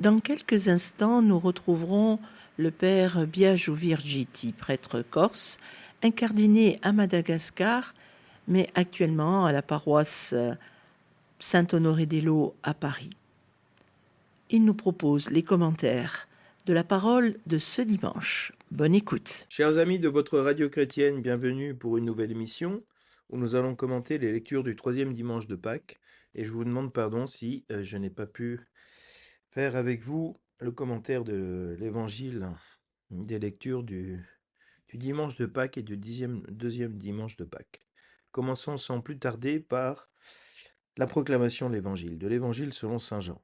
Dans quelques instants, nous retrouverons le père Biagio Virgiti, prêtre corse, incardiné à Madagascar, mais actuellement à la paroisse Saint-Honoré-des-Laux à Paris. Il nous propose les commentaires de la parole de ce dimanche. Bonne écoute. Chers amis de votre radio chrétienne, bienvenue pour une nouvelle émission où nous allons commenter les lectures du troisième dimanche de Pâques. Et je vous demande pardon si je n'ai pas pu faire avec vous le commentaire de l'évangile des lectures du dimanche de Pâques et du deuxième dimanche de Pâques. Commençons sans plus tarder par la proclamation de l'évangile selon saint Jean.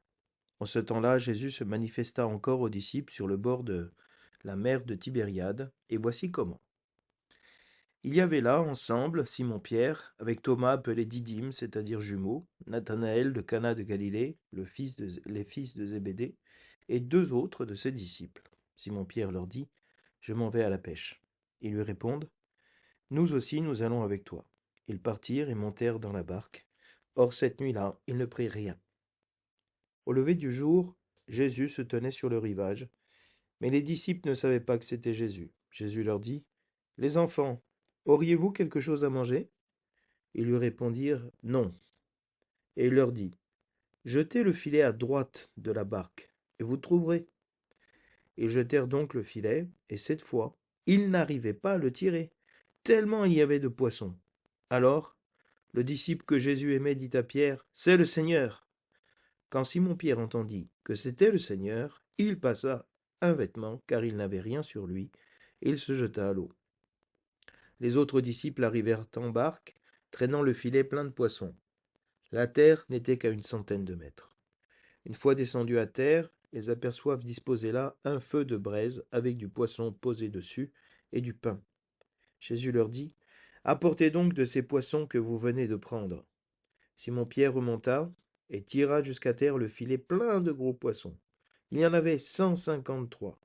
En ce temps-là, Jésus se manifesta encore aux disciples sur le bord de la mer de Tibériade, et voici comment. Il y avait là, ensemble, Simon-Pierre, avec Thomas appelé Didyme, c'est-à-dire jumeau, Nathanaël de Cana de Galilée, les fils de Zébédée, et deux autres de ses disciples. Simon-Pierre leur dit, « Je m'en vais à la pêche. » Ils lui répondent, « Nous aussi, nous allons avec toi. » Ils partirent et montèrent dans la barque. Or, cette nuit-là, ils ne prirent rien. Au lever du jour, Jésus se tenait sur le rivage, mais les disciples ne savaient pas que c'était Jésus. Jésus leur dit, « Les enfants, auriez-vous quelque chose à manger ?» Ils lui répondirent, « Non. » Et il leur dit, « Jetez le filet à droite de la barque, et vous trouverez. » Ils jetèrent donc le filet, et cette fois, ils n'arrivaient pas à le tirer, tellement il y avait de poissons. Alors, le disciple que Jésus aimait dit à Pierre, « C'est le Seigneur. » Quand Simon-Pierre entendit que c'était le Seigneur, il passa un vêtement, car il n'avait rien sur lui, et il se jeta à l'eau. Les autres disciples arrivèrent en barque, traînant le filet plein de poissons. La terre n'était qu'à 100 de mètres. Une fois descendus à terre, ils aperçoivent disposé là un feu de braise avec du poisson posé dessus et du pain. Jésus leur dit, « Apportez donc de ces poissons que vous venez de prendre. » Simon-Pierre remonta et tira jusqu'à terre le filet plein de gros poissons. Il y en avait 153.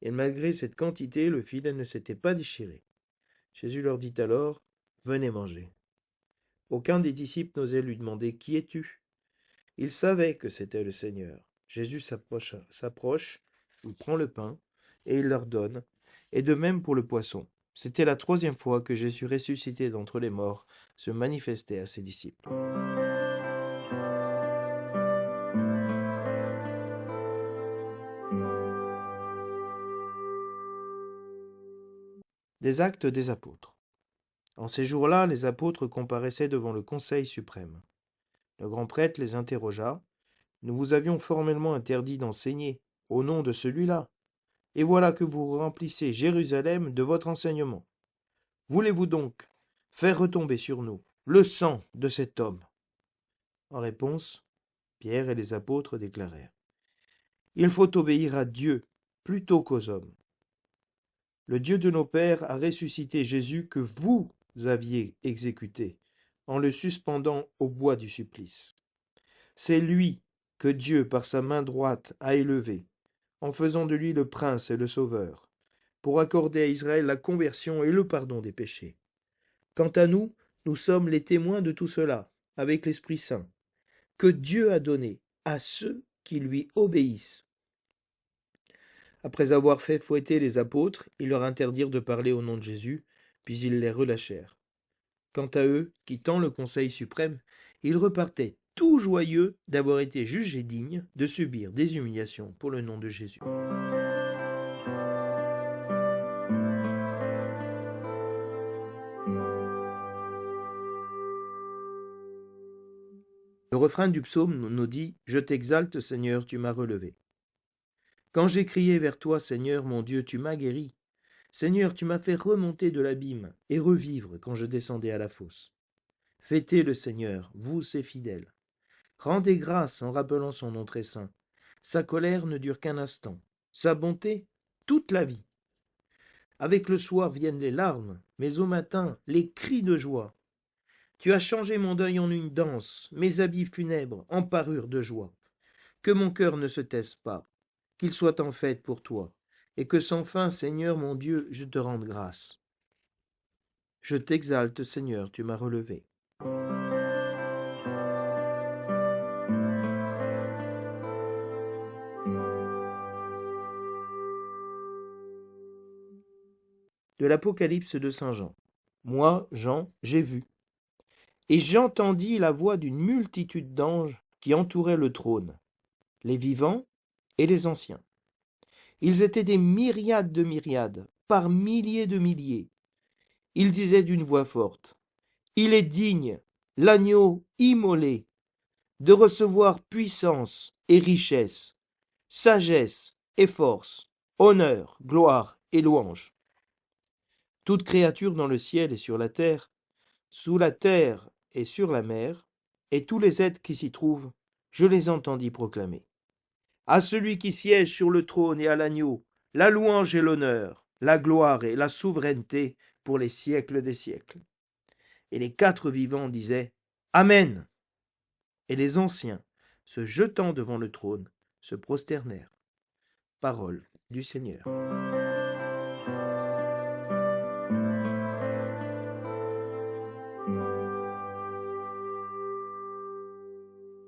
Et malgré cette quantité, le filet ne s'était pas déchiré. Jésus leur dit alors, « Venez manger. » Aucun des disciples n'osait lui demander, « Qui es-tu » Il savait que c'était le Seigneur. Jésus s'approche, il prend le pain, et il leur donne, et de même pour le poisson. C'était la 3e fois que Jésus ressuscité d'entre les morts se manifestait à ses disciples. Des actes des apôtres. En ces jours-là, les apôtres comparaissaient devant le Conseil suprême. Le grand prêtre les interrogea. « Nous vous avions formellement interdit d'enseigner au nom de celui-là, et voilà que vous remplissez Jérusalem de votre enseignement. Voulez-vous donc faire retomber sur nous le sang de cet homme ?» En réponse, Pierre et les apôtres déclarèrent, « Il faut obéir à Dieu plutôt qu'aux hommes. Le Dieu de nos pères a ressuscité Jésus que vous aviez exécuté en le suspendant au bois du supplice. C'est lui que Dieu, par sa main droite, a élevé, en faisant de lui le prince et le sauveur, pour accorder à Israël la conversion et le pardon des péchés. Quant à nous, nous sommes les témoins de tout cela, avec l'Esprit Saint, que Dieu a donné à ceux qui lui obéissent. » Après avoir fait fouetter les apôtres, ils leur interdirent de parler au nom de Jésus, puis ils les relâchèrent. Quant à eux, quittant le Conseil suprême, ils repartaient tout joyeux d'avoir été jugés dignes de subir des humiliations pour le nom de Jésus. Le refrain du psaume nous dit « Je t'exalte, Seigneur, tu m'as relevé. » Quand j'ai crié vers toi, Seigneur, mon Dieu, tu m'as guéri. Seigneur, tu m'as fait remonter de l'abîme et revivre quand je descendais à la fosse. Fêtez le Seigneur, vous ses fidèles. Rendez grâce en rappelant son nom très saint. Sa colère ne dure qu'un instant, sa bonté toute la vie. Avec le soir viennent les larmes, mais au matin les cris de joie. Tu as changé mon deuil en une danse, mes habits funèbres en parure de joie. Que mon cœur ne se taise pas, qu'il soit en fête pour toi, et que sans fin, Seigneur mon Dieu, je te rende grâce. Je t'exalte, Seigneur, tu m'as relevé. l'Apocalypse de Saint Jean. Moi, Jean, j'ai vu. Et j'entendis la voix d'une multitude d'anges qui entouraient le trône, les vivants et les anciens. Ils étaient des myriades de myriades, par milliers de milliers. Ils disaient d'une voix forte, « Il est digne, l'agneau immolé, de recevoir puissance et richesse, sagesse et force, honneur, gloire et louange. » Toute créature dans le ciel et sur la terre, sous la terre et sur la mer, et tous les êtres qui s'y trouvent, je les entendis proclamer. À celui qui siège sur le trône et à l'agneau, la louange et l'honneur, la gloire et la souveraineté pour les siècles des siècles. Et les quatre vivants disaient Amen. Et les anciens, se jetant devant le trône, se prosternèrent. Parole du Seigneur.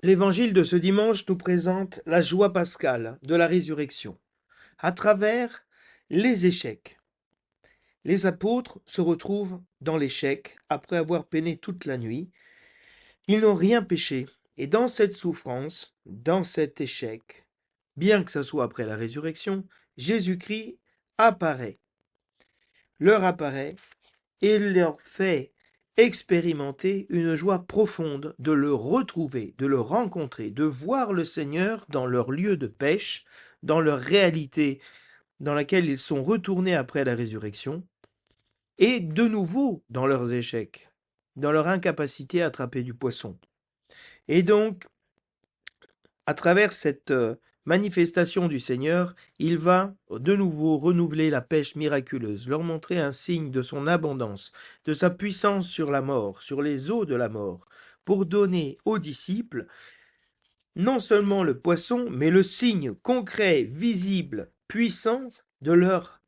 L'évangile de ce dimanche nous présente la joie pascale de la résurrection, à travers les échecs. Les apôtres se retrouvent dans l'échec après avoir peiné toute la nuit. Ils n'ont rien péché, et dans cette souffrance, dans cet échec, bien que ce soit après la résurrection, Jésus-Christ leur apparaît et leur fait expérimenter une joie profonde de le retrouver, de le rencontrer, de voir le Seigneur dans leur lieu de pêche, dans leur réalité dans laquelle ils sont retournés après la résurrection, et de nouveau dans leurs échecs, dans leur incapacité à attraper du poisson. Et donc, à travers cette manifestation du Seigneur, il va de nouveau renouveler la pêche miraculeuse, leur montrer un signe de son abondance, de sa puissance sur la mort, sur les eaux de la mort, pour donner aux disciples non seulement le poisson, mais le signe concret, visible, puissant de leur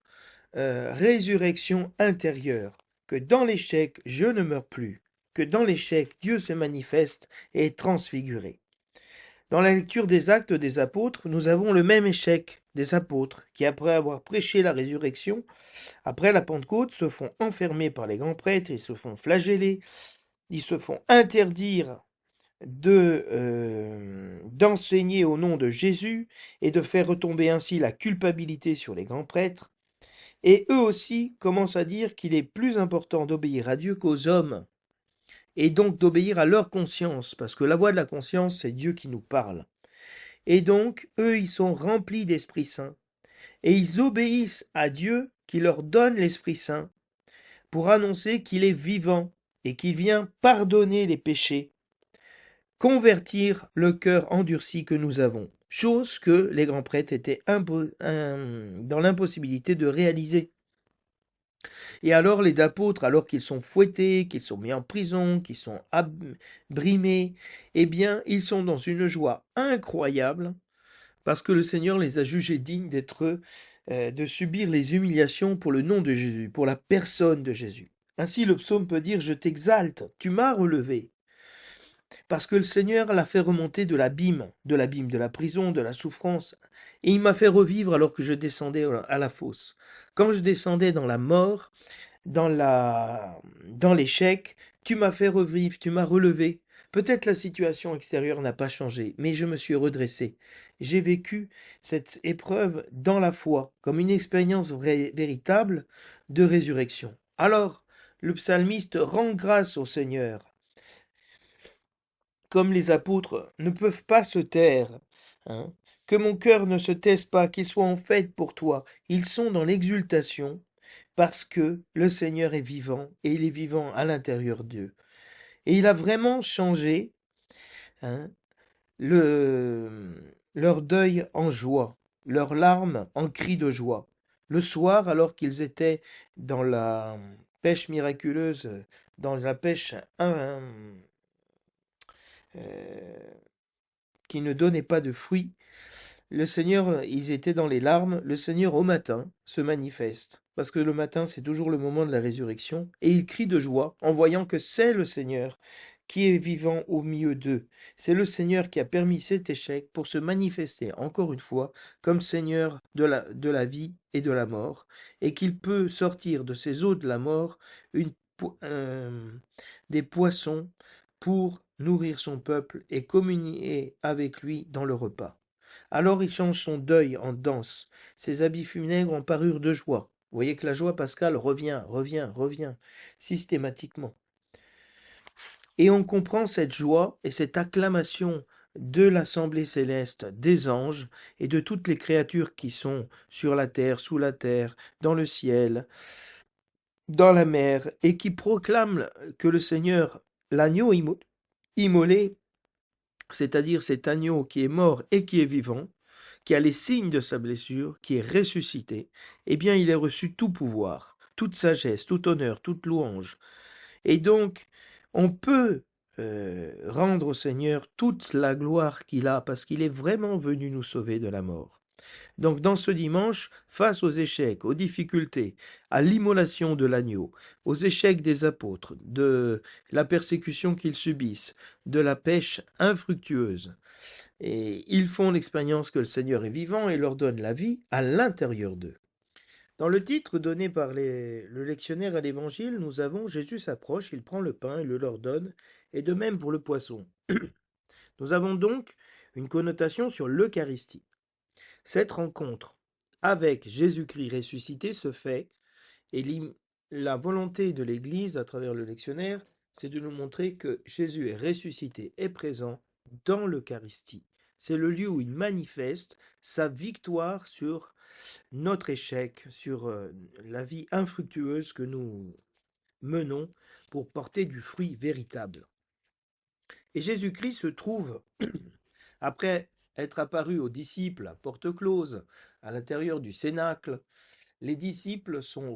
résurrection intérieure, que dans l'échec, je ne meurs plus, que dans l'échec, Dieu se manifeste et est transfiguré. Dans la lecture des Actes des Apôtres, nous avons le même échec des apôtres qui, après avoir prêché la résurrection, après la Pentecôte, se font enfermer par les grands prêtres, ils se font flageller, ils se font interdire d'enseigner au nom de Jésus et de faire retomber ainsi la culpabilité sur les grands prêtres. Et eux aussi commencent à dire qu'il est plus important d'obéir à Dieu qu'aux hommes, et donc d'obéir à leur conscience, parce que la voix de la conscience, c'est Dieu qui nous parle. Et donc, eux, ils sont remplis d'Esprit Saint, et ils obéissent à Dieu qui leur donne l'Esprit Saint, pour annoncer qu'il est vivant, et qu'il vient pardonner les péchés, convertir le cœur endurci que nous avons, chose que les grands prêtres étaient dans l'impossibilité de réaliser. Et alors les apôtres, alors qu'ils sont fouettés, qu'ils sont mis en prison, qu'ils sont brimés, eh bien, ils sont dans une joie incroyable, parce que le Seigneur les a jugés dignes de subir les humiliations pour le nom de Jésus, pour la personne de Jésus. Ainsi, le psaume peut dire « Je t'exalte, tu m'as relevé ». Parce que le Seigneur l'a fait remonter de l'abîme, de la prison, de la souffrance, et il m'a fait revivre alors que je descendais à la fosse. Quand je descendais dans la mort, dans l'échec, tu m'as fait revivre, tu m'as relevé. Peut-être la situation extérieure n'a pas changé, mais je me suis redressé. J'ai vécu cette épreuve dans la foi, comme une expérience véritable de résurrection. Alors, le psalmiste rend grâce au Seigneur. Comme les apôtres ne peuvent pas se taire, hein, que mon cœur ne se taise pas, qu'il soit en fête pour toi. Ils sont dans l'exultation parce que le Seigneur est vivant et il est vivant à l'intérieur d'eux. Et il a vraiment changé hein, leur deuil en joie, leurs larmes en cris de joie. Le soir, alors qu'ils étaient dans la pêche miraculeuse, dans la pêche qui ne donnait pas de fruits, le Seigneur, ils étaient dans les larmes, le Seigneur au matin se manifeste, parce que le matin c'est toujours le moment de la résurrection, et il crie de joie en voyant que c'est le Seigneur qui est vivant au milieu d'eux. C'est le Seigneur qui a permis cet échec pour se manifester, encore une fois, comme Seigneur de la vie et de la mort, et qu'il peut sortir de ces eaux de la mort des poissons pour nourrir son peuple et communier avec lui dans le repas. Alors il change son deuil en danse, ses habits funèbres en parure de joie. Vous voyez que la joie pascale revient, systématiquement. Et on comprend cette joie et cette acclamation de l'assemblée céleste, des anges et de toutes les créatures qui sont sur la terre, sous la terre, dans le ciel, dans la mer, et qui proclament que le Seigneur, l'agneau immolé, c'est-à-dire cet agneau qui est mort et qui est vivant, qui a les signes de sa blessure, qui est ressuscité, eh bien il a reçu tout pouvoir, toute sagesse, tout honneur, toute louange. Et donc, on peut rendre au Seigneur toute la gloire qu'il a, parce qu'il est vraiment venu nous sauver de la mort. Donc, dans ce dimanche, face aux échecs, aux difficultés, à l'immolation de l'agneau, aux échecs des apôtres, de la persécution qu'ils subissent, de la pêche infructueuse, et ils font l'expérience que le Seigneur est vivant et leur donne la vie à l'intérieur d'eux. Dans le titre donné par le lectionnaire à l'Évangile, nous avons Jésus s'approche, il prend le pain et le leur donne, et de même pour le poisson. Nous avons donc une connotation sur l'Eucharistie. Cette rencontre avec Jésus-Christ ressuscité se fait, et la volonté de l'Église, à travers le lectionnaire, c'est de nous montrer que Jésus est ressuscité et présent dans l'Eucharistie. C'est le lieu où il manifeste sa victoire sur notre échec, sur la vie infructueuse que nous menons pour porter du fruit véritable. Et Jésus-Christ se trouve, après être apparu aux disciples à porte close, à l'intérieur du cénacle, les disciples sont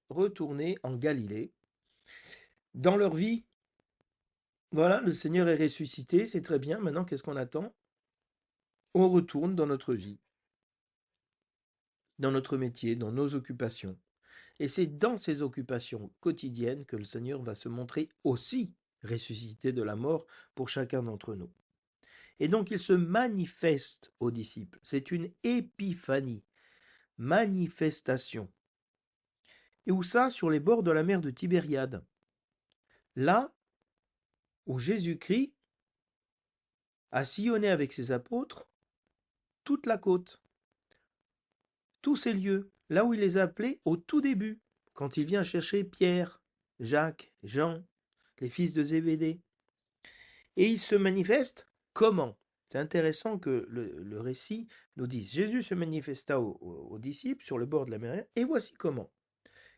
retournés en Galilée. Dans leur vie, voilà, le Seigneur est ressuscité, c'est très bien. Maintenant, qu'est-ce qu'on attend? On retourne dans notre vie, dans notre métier, dans nos occupations. Et c'est dans ces occupations quotidiennes que le Seigneur va se montrer aussi ressuscité de la mort pour chacun d'entre nous. Et donc il se manifeste aux disciples. C'est une épiphanie, manifestation. Et où ça? Sur les bords de la mer de Tibériade. Là où Jésus-Christ a sillonné avec ses apôtres toute la côte, tous ces lieux, là où il les a appelés au tout début, quand il vient chercher Pierre, Jacques, Jean, les fils de Zébédée. Et il se manifeste comment? C'est intéressant que le récit nous dise Jésus se manifesta aux disciples sur le bord de la mer, et voici comment.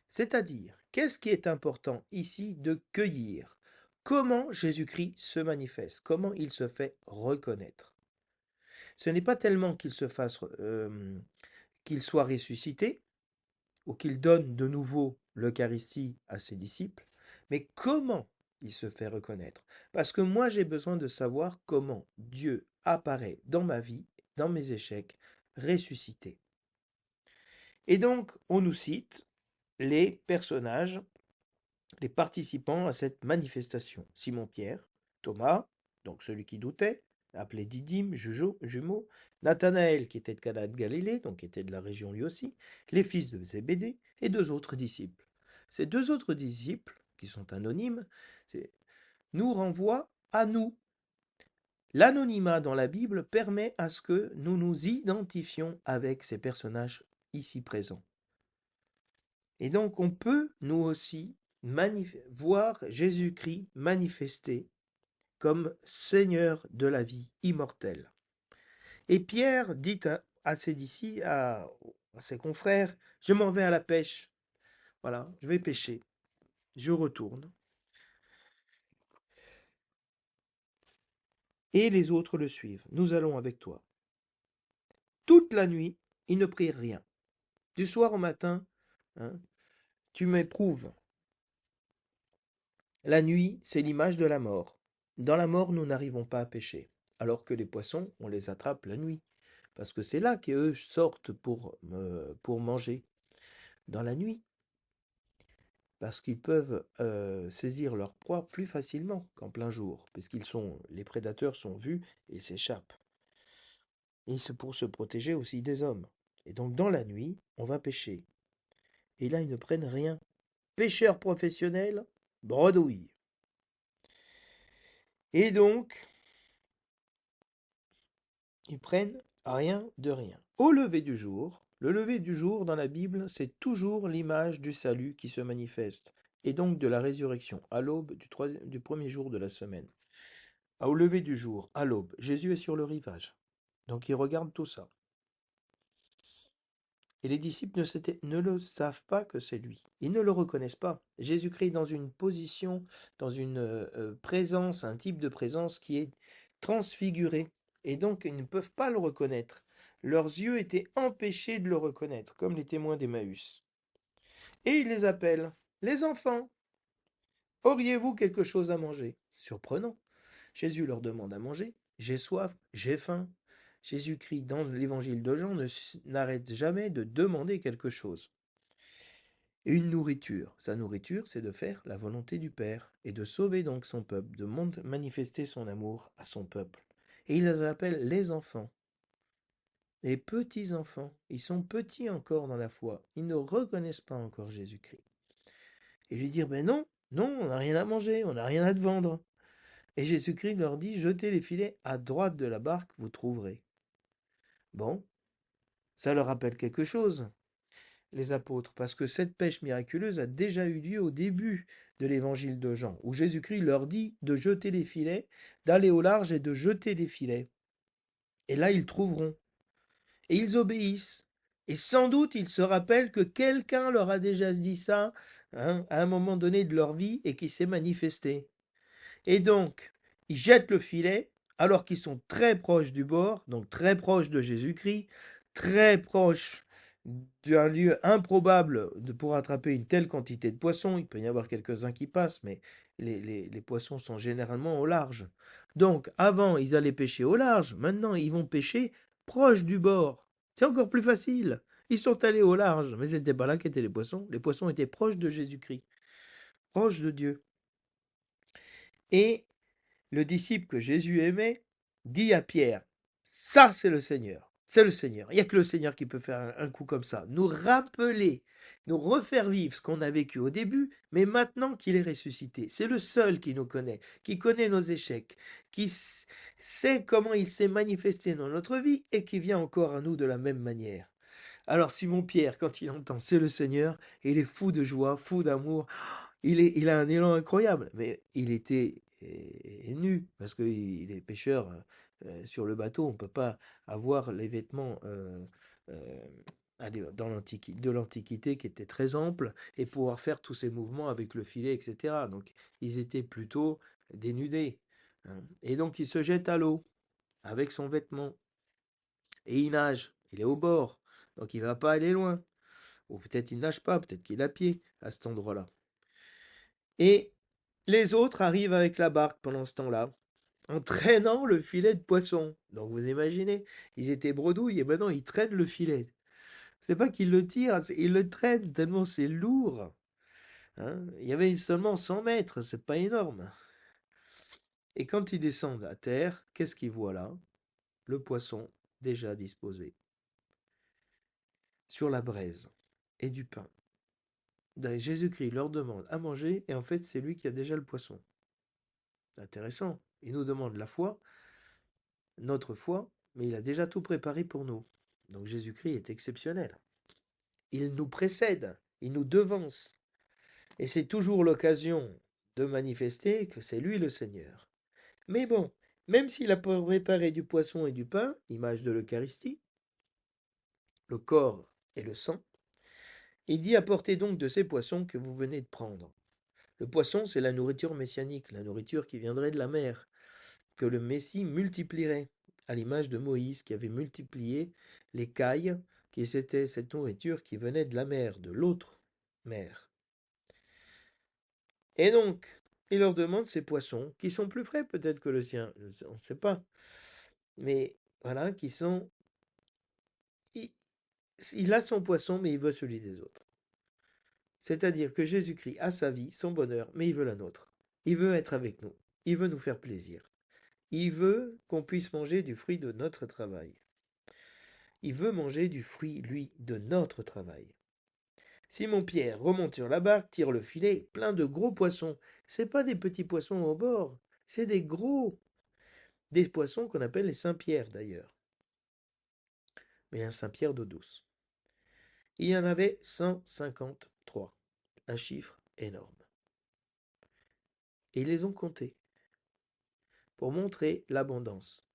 C'est-à-dire, qu'est-ce qui est important ici de cueillir? Comment Jésus-Christ se manifeste? Comment il se fait reconnaître? Ce n'est pas tellement qu'il qu'il soit ressuscité, ou qu'il donne de nouveau l'Eucharistie à ses disciples, mais comment il se fait reconnaître. Parce que moi, j'ai besoin de savoir comment Dieu apparaît dans ma vie, dans mes échecs, ressuscité. Et donc, on nous cite les personnages, les participants à cette manifestation. Simon-Pierre, Thomas, donc celui qui doutait, appelé Didyme, jumeau, Nathanaël, qui était de Cana de Galilée, donc qui était de la région lui aussi, les fils de Zébédée, et deux autres disciples. Ces deux autres disciples, qui sont anonymes, nous renvoient à nous. L'anonymat dans la Bible permet à ce que nous nous identifions avec ces personnages ici présents. Et donc on peut, nous aussi, voir Jésus-Christ manifesté comme Seigneur de la vie immortelle. Et Pierre dit à ses disciples, à ses confrères, je m'en vais à la pêche. Voilà, je vais pêcher. Je retourne. Et les autres le suivent. Nous allons avec toi. Toute la nuit, ils ne prirent rien. Du soir au matin, hein, tu m'éprouves. La nuit, c'est l'image de la mort. Dans la mort, nous n'arrivons pas à pêcher. Alors que les poissons, on les attrape la nuit. Parce que c'est là qu'eux sortent pour manger. Dans la nuit. parce qu'ils peuvent saisir leur proie plus facilement qu'en plein jour, les prédateurs sont vus et s'échappent. Et c'est pour se protéger aussi des hommes. Et donc dans la nuit, on va pêcher. Et là, ils ne prennent rien. Pêcheurs professionnels, bredouille. Et donc, ils prennent rien de rien. Au lever du jour, le lever du jour dans la Bible, c'est toujours l'image du salut qui se manifeste, et donc de la résurrection, à l'aube du premier jour de la semaine. Au lever du jour, à l'aube, Jésus est sur le rivage. Donc ils regardent tout ça. Et les disciples ne le savent pas que c'est lui. Ils ne le reconnaissent pas. Jésus-Christ est dans une position, dans une présence, un type de présence qui est transfiguré. Et donc ils ne peuvent pas le reconnaître. Leurs yeux étaient empêchés de le reconnaître, comme les témoins d'Emmaüs. Et il les appelle. Les enfants, auriez-vous quelque chose à manger? Surprenant. Jésus leur demande à manger. J'ai soif, j'ai faim. Jésus-Christ, dans l'évangile de Jean, n'arrête jamais de demander quelque chose. Et une nourriture. Sa nourriture, c'est de faire la volonté du Père et de sauver donc son peuple, de manifester son amour à son peuple. Et il les appelle les enfants. Les petits enfants. Ils sont petits encore dans la foi. Ils ne reconnaissent pas encore Jésus-Christ. Et lui dire, ben non, non, on n'a rien à manger, on n'a rien à te vendre. Et Jésus-Christ leur dit, jetez les filets à droite de la barque, vous trouverez. Bon, ça leur rappelle quelque chose, les apôtres, parce que cette pêche miraculeuse a déjà eu lieu au début de l'évangile de Jean, où Jésus-Christ leur dit de jeter les filets, d'aller au large et de jeter les filets. Et là, ils trouveront. Et ils obéissent. Et sans doute, ils se rappellent que quelqu'un leur a déjà dit ça, hein, à un moment donné de leur vie et qui s'est manifesté. Et donc, ils jettent le filet alors qu'ils sont très proches du bord, donc très proches de Jésus-Christ, très proches d'un lieu improbable pour attraper une telle quantité de poissons. Il peut y avoir quelques-uns qui passent, mais les poissons sont généralement au large. Donc, avant, ils allaient pêcher au large. Maintenant, ils vont pêcher proche du bord. C'est encore plus facile. Ils sont allés au large, mais ce n'était pas là qu'étaient les poissons. Les poissons étaient proches de Jésus-Christ, proches de Dieu. Et le disciple que Jésus aimait dit à Pierre, ça c'est le Seigneur, c'est le Seigneur. Il n'y a que le Seigneur qui peut faire un coup comme ça, nous rappeler, nous refaire vivre ce qu'on a vécu au début, mais maintenant qu'il est ressuscité. C'est le seul qui nous connaît, qui connaît nos échecs, qui sait comment il s'est manifesté dans notre vie et qui vient encore à nous de la même manière. Alors Simon-Pierre, quand il entend c'est le Seigneur, il est fou de joie, fou d'amour, il a un élan incroyable, mais il était nu, parce qu'il est pêcheur sur le bateau, on ne peut pas avoir les vêtements de l'Antiquité qui étaient très amples et pouvoir faire tous ces mouvements avec le filet, etc. Donc ils étaient plutôt dénudés, hein. Et donc il se jette à l'eau avec son vêtement et il nage, il est au bord, donc il ne va pas aller loin. Ou peut-être il nage pas, peut-être qu'il est à pied à cet endroit-là. Et les autres arrivent avec la barque pendant ce temps-là, en traînant le filet de poisson. Donc vous imaginez, ils étaient bredouilles et maintenant ils traînent le filet. C'est pas qu'ils le tirent, ils le traînent tellement c'est lourd, hein. Il y avait seulement 100 mètres, c'est pas énorme. Et quand ils descendent à terre, qu'est-ce qu'ils voient là? Le poisson déjà disposé sur la braise et du pain. Jésus-Christ leur demande à manger et en fait c'est lui qui a déjà le poisson. Intéressant. Il nous demande la foi, notre foi, mais il a déjà tout préparé pour nous. Donc Jésus-Christ est exceptionnel. Il nous précède, il nous devance. Et c'est toujours l'occasion de manifester que c'est lui le Seigneur. Mais bon, même s'il a préparé du poisson et du pain, image de l'Eucharistie, le corps et le sang, il dit apportez donc de ces poissons que vous venez de prendre. Le poisson, c'est la nourriture messianique, la nourriture qui viendrait de la mer, que le Messie multiplierait, à l'image de Moïse qui avait multiplié les cailles, qui c'était cette nourriture qui venait de la mer, de l'autre mer. Et donc, il leur demande ces poissons, qui sont plus frais peut-être que le sien, on ne sait pas, mais voilà, qui sont... Il a son poisson, mais il veut celui des autres. C'est-à-dire que Jésus-Christ a sa vie, son bonheur, mais il veut la nôtre. Il veut être avec nous. Il veut nous faire plaisir. Il veut qu'on puisse manger du fruit de notre travail. Il veut manger du fruit, lui, de notre travail. Simon-Pierre remonte sur la barque, tire le filet, plein de gros poissons. C'est pas des petits poissons au bord, c'est des gros. Des poissons qu'on appelle les Saint-Pierre d'ailleurs. Mais un Saint-Pierre d'eau douce. Il y en avait 153. Un chiffre énorme. Et ils les ont comptés pour montrer l'abondance.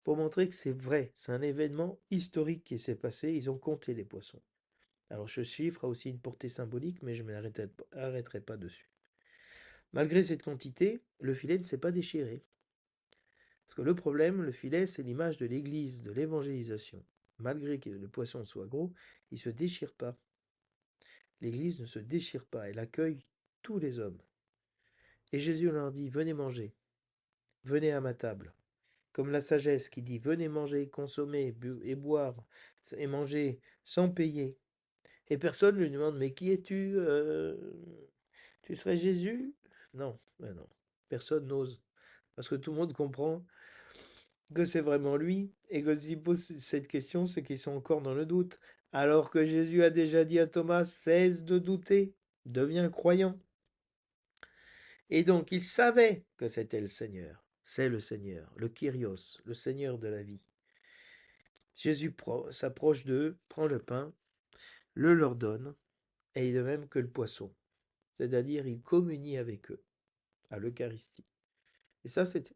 Pour montrer que c'est vrai, c'est un événement historique qui s'est passé, ils ont compté les poissons. Alors ce chiffre a aussi une portée symbolique, mais je ne m'arrêterai pas dessus. Malgré cette quantité, le filet ne s'est pas déchiré. Parce que le problème, le filet, c'est l'image de l'église, de l'évangélisation. Malgré que le poisson soit gros, il ne se déchire pas. L'église ne se déchire pas, elle accueille tous les hommes. Et Jésus leur dit, venez manger, venez à ma table. Comme la sagesse qui dit, venez manger, consommer et boire et manger sans payer. Et personne ne lui demande, mais qui es-tu Tu serais Jésus? Non, ben non. Personne n'ose. Parce que tout le monde comprend que c'est vraiment lui, et que s'ils posent cette question, c'est qu'ils sont encore dans le doute. Alors que Jésus a déjà dit à Thomas, cesse de douter, deviens croyant. Et donc il savait que c'était le Seigneur. C'est le Seigneur, le Kyrios, le Seigneur de la vie. Jésus s'approche d'eux, prend le pain, le leur donne, et de même que le poisson. C'est-à-dire il communie avec eux, à l'Eucharistie. Et ça, c'est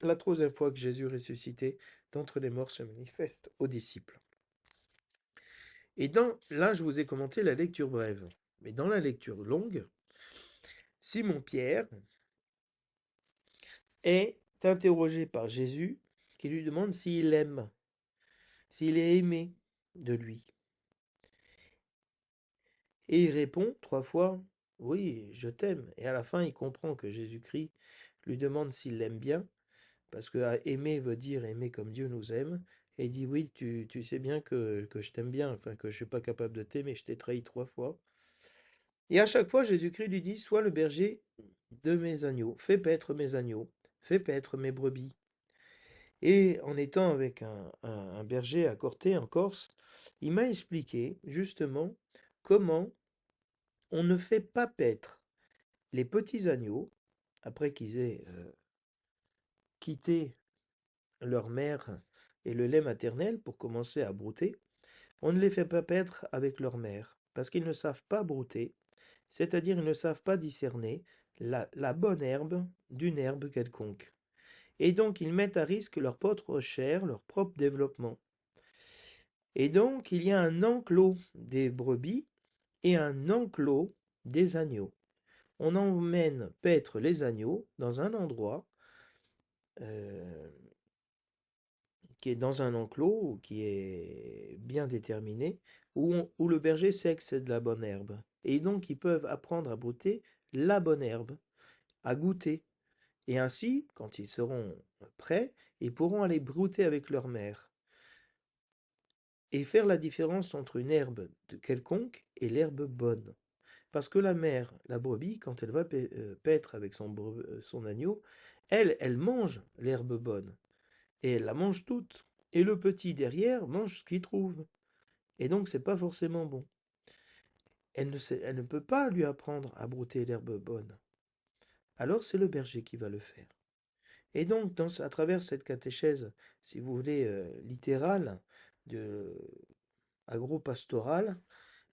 la troisième fois que Jésus ressuscité d'entre les morts se manifeste aux disciples. Et là, je vous ai commenté la lecture brève. Mais dans la lecture longue, Simon-Pierre est interrogé par Jésus qui lui demande s'il aime, s'il est aimé de lui. Et il répond 3 fois, oui, je t'aime. Et à la fin, il comprend que Jésus-Christ lui demande s'il l'aime bien, parce que aimer veut dire aimer comme Dieu nous aime. Et il dit, oui, tu sais bien que je t'aime bien, enfin que je suis pas capable de t'aimer, je t'ai trahi 3 fois. Et à chaque fois, Jésus-Christ lui dit, sois le berger de mes agneaux, fais paître mes agneaux, fais paître mes brebis. Et en étant avec un berger à Corté, en Corse, il m'a expliqué justement comment on ne fait pas paître les petits agneaux, après qu'ils aient quitté leur mère et le lait maternel pour commencer à brouter, on ne les fait pas paître avec leur mère, parce qu'ils ne savent pas brouter, c'est-à-dire ils ne savent pas discerner la bonne herbe d'une herbe quelconque. Et donc ils mettent à risque leur propre chair, leur propre développement. Et donc il y a un enclos des brebis et un enclos des agneaux. On emmène paître les agneaux dans un endroit euh, qui est dans un enclos, qui est bien déterminé, où le berger sait que c'est de la bonne herbe. Et donc ils peuvent apprendre à brouter la bonne herbe, à goûter. Et ainsi, quand ils seront prêts, ils pourront aller brouter avec leur mère et faire la différence entre une herbe de quelconque et l'herbe bonne. Parce que la mère, la brebis, quand elle va paître avec son agneau, elle mange l'herbe bonne. Et elle la mange toute. Et le petit derrière mange ce qu'il trouve. Et donc c'est pas forcément bon. Elle ne peut pas lui apprendre à brouter l'herbe bonne. Alors c'est le berger qui va le faire. Et donc à travers cette catéchèse, si vous voulez, littérale, agro-pastorale,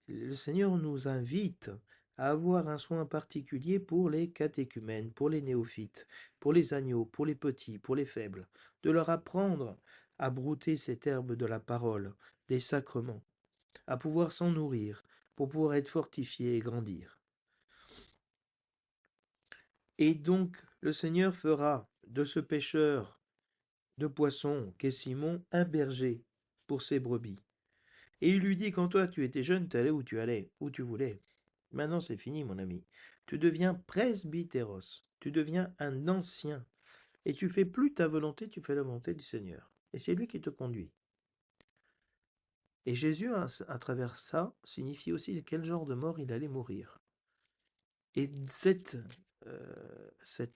le Seigneur nous invite à avoir un soin particulier pour les catéchumènes, pour les néophytes, pour les agneaux, pour les petits, pour les faibles, de leur apprendre à brouter cette herbe de la parole, des sacrements, à pouvoir s'en nourrir, pour pouvoir être fortifiés et grandir. Et donc le Seigneur fera de ce pêcheur de poissons qu'est Simon un berger pour ses brebis. Et il lui dit, quand toi tu étais jeune, tu allais où tu allais, où tu voulais. Maintenant c'est fini, mon ami. Tu deviens presbytéros, tu deviens un ancien, et tu fais plus ta volonté, tu fais la volonté du Seigneur. Et c'est lui qui te conduit. Et Jésus, à travers ça, signifie aussi quel genre de mort il allait mourir. Et cette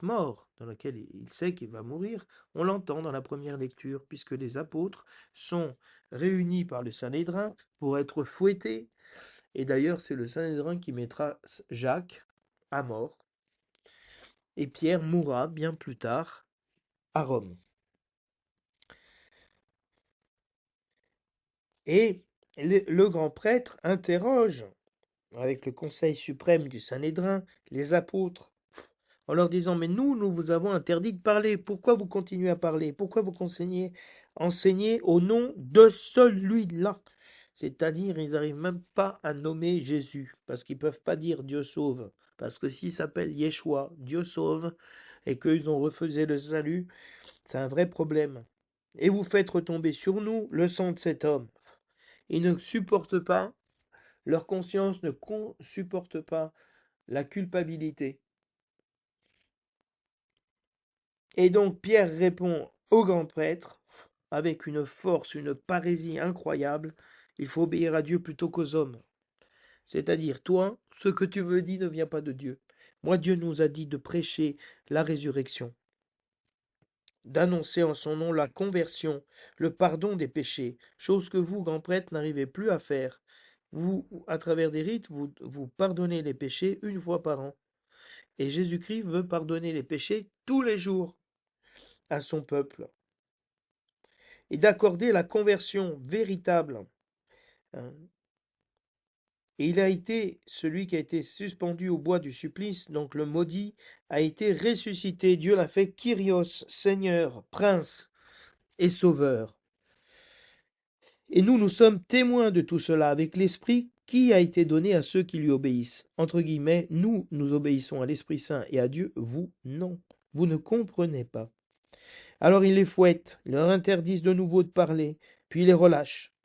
mort dans laquelle il sait qu'il va mourir, on l'entend dans la première lecture, puisque les apôtres sont réunis par le Sanhédrin pour être fouettés. Et d'ailleurs, c'est le Sanhédrin qui mettra Jacques à mort. Et Pierre mourra bien plus tard à Rome. Et le grand prêtre interroge, avec le conseil suprême du Sanhédrin, les apôtres, en leur disant, mais nous vous avons interdit de parler. Pourquoi vous continuez à parler? Pourquoi vous enseignez au nom de celui-là? C'est-à-dire, ils n'arrivent même pas à nommer Jésus, parce qu'ils ne peuvent pas dire Dieu sauve. Parce que s'il s'appelle Yeshua, Dieu sauve, et qu'ils ont refusé le salut, c'est un vrai problème. Et vous faites retomber sur nous le sang de cet homme. Ils ne supportent pas, leur conscience ne supporte pas la culpabilité. Et donc Pierre répond au grand prêtre avec une force, une parésie incroyable. Il faut obéir à Dieu plutôt qu'aux hommes. C'est-à-dire, toi, ce que tu me dis ne vient pas de Dieu. Moi, Dieu nous a dit de prêcher la résurrection, d'annoncer en son nom la conversion, le pardon des péchés, chose que vous, grands prêtres, n'arrivez plus à faire. Vous, à travers des rites, vous pardonnez les péchés une fois par an. Et Jésus-Christ veut pardonner les péchés tous les jours à son peuple et d'accorder la conversion véritable. Hein. Et il a été, celui qui a été suspendu au bois du supplice, donc le maudit, a été ressuscité. Dieu l'a fait Kyrios, Seigneur, Prince et Sauveur. Et nous sommes témoins de tout cela avec l'Esprit qui a été donné à ceux qui lui obéissent. Entre guillemets, nous obéissons à l'Esprit Saint et à Dieu, vous, non. Vous ne comprenez pas. Alors ils les fouettent, ils leur interdisent de nouveau de parler, puis ils les relâchent.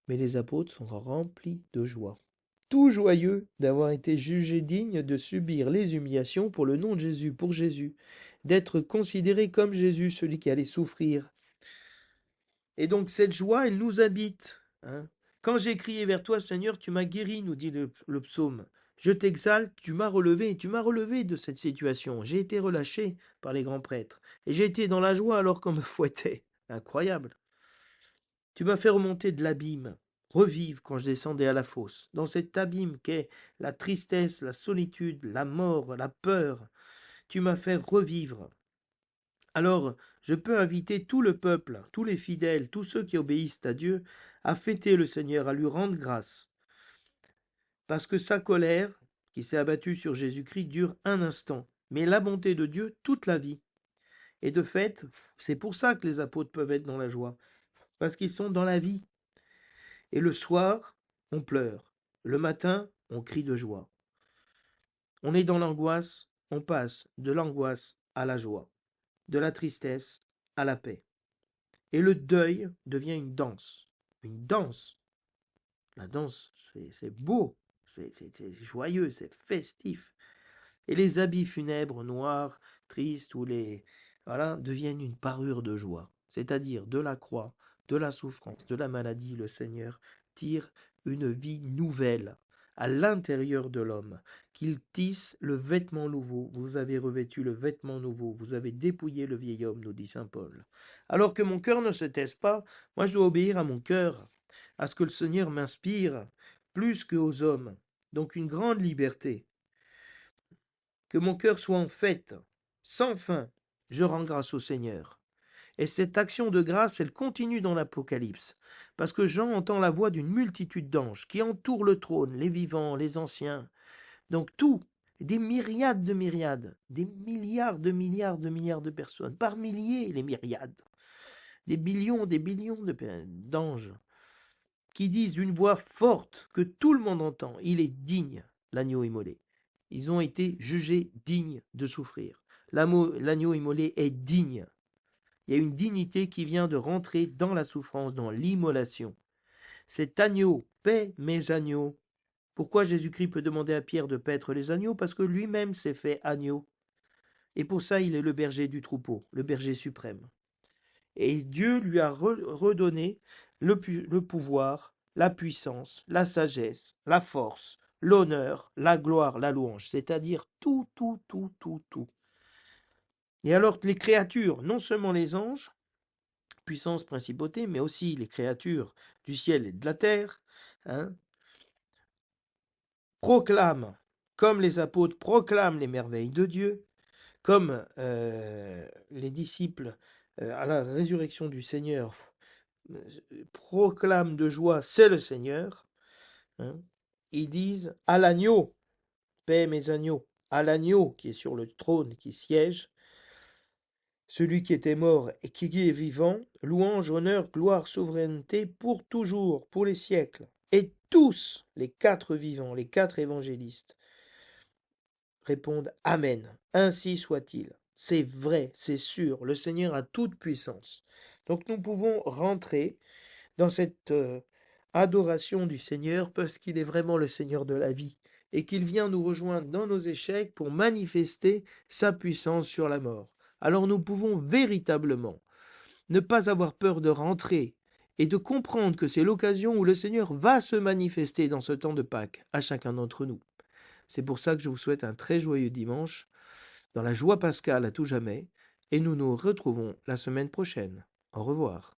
Mais les apôtres sont remplis de joie, tout joyeux d'avoir été jugés dignes de subir les humiliations pour le nom de Jésus, pour Jésus, d'être considérés comme Jésus, celui qui allait souffrir. Et donc cette joie, elle nous habite. Hein. Quand j'ai crié vers toi, Seigneur, tu m'as guéri, nous dit le psaume. Je t'exalte, tu m'as relevé de cette situation. J'ai été relâché par les grands prêtres. Et j'ai été dans la joie alors qu'on me fouettait. Incroyable. Tu m'as fait remonter de l'abîme, revivre quand je descendais à la fosse. Dans cet abîme qu'est la tristesse, la solitude, la mort, la peur, tu m'as fait revivre. Alors, je peux inviter tout le peuple, tous les fidèles, tous ceux qui obéissent à Dieu, à fêter le Seigneur, à lui rendre grâce. Parce que sa colère, qui s'est abattue sur Jésus-Christ, dure un instant, mais la bonté de Dieu toute la vie. Et de fait, c'est pour ça que les apôtres peuvent être dans la joie, parce qu'ils sont dans la vie. Et le soir, on pleure. Le matin, on crie de joie. On est dans l'angoisse, on passe de l'angoisse à la joie, de la tristesse à la paix. Et le deuil devient une danse. Une danse. La danse, c'est beau, c'est joyeux, c'est festif. Et les habits funèbres, noirs, tristes, voilà, deviennent une parure de joie. C'est-à-dire de la croix, de la souffrance, de la maladie, le Seigneur tire une vie nouvelle à l'intérieur de l'homme, qu'il tisse le vêtement nouveau. Vous avez revêtu le vêtement nouveau, vous avez dépouillé le vieil homme, nous dit saint Paul. Alors que mon cœur ne se taise pas, moi je dois obéir à mon cœur, à ce que le Seigneur m'inspire, plus qu'aux hommes. Donc une grande liberté. Que mon cœur soit en fête, sans fin, je rends grâce au Seigneur. Et cette action de grâce, elle continue dans l'Apocalypse, parce que Jean entend la voix d'une multitude d'anges qui entourent le trône, les vivants, les anciens. Donc tout, des myriades, des milliards de personnes, par milliers les myriades, des billions d'anges, qui disent d'une voix forte que tout le monde entend, il est digne, l'agneau immolé. Ils ont été jugés dignes de souffrir. L'agneau immolé est digne. Il y a une dignité qui vient de rentrer dans la souffrance, dans l'immolation. Cet agneau paie mes agneaux. Pourquoi Jésus-Christ peut demander à Pierre de paître les agneaux? Parce que lui-même s'est fait agneau. Et pour ça, il est le berger du troupeau, le berger suprême. Et Dieu lui a redonné le pouvoir, la puissance, la sagesse, la force, l'honneur, la gloire, la louange, c'est-à-dire tout, tout, tout, tout, tout. Et alors les créatures, non seulement les anges, puissance, principauté, mais aussi les créatures du ciel et de la terre, hein, proclament, comme les apôtres proclament les merveilles de Dieu, comme les disciples à la résurrection du Seigneur proclament de joie, c'est le Seigneur, hein. Ils disent à l'agneau, paix mes agneaux, à l'agneau qui est sur le trône, qui siège, celui qui était mort et qui est vivant, louange, honneur, gloire, souveraineté pour toujours, pour les siècles. Et tous les quatre vivants, les quatre évangélistes, répondent Amen. Ainsi soit-il. C'est vrai, c'est sûr, le Seigneur a toute puissance. Donc nous pouvons rentrer dans cette adoration du Seigneur parce qu'il est vraiment le Seigneur de la vie et qu'il vient nous rejoindre dans nos échecs pour manifester sa puissance sur la mort. Alors nous pouvons véritablement ne pas avoir peur de rentrer et de comprendre que c'est l'occasion où le Seigneur va se manifester dans ce temps de Pâques à chacun d'entre nous. C'est pour ça que je vous souhaite un très joyeux dimanche, dans la joie pascale à tout jamais, et nous nous retrouvons la semaine prochaine. Au revoir.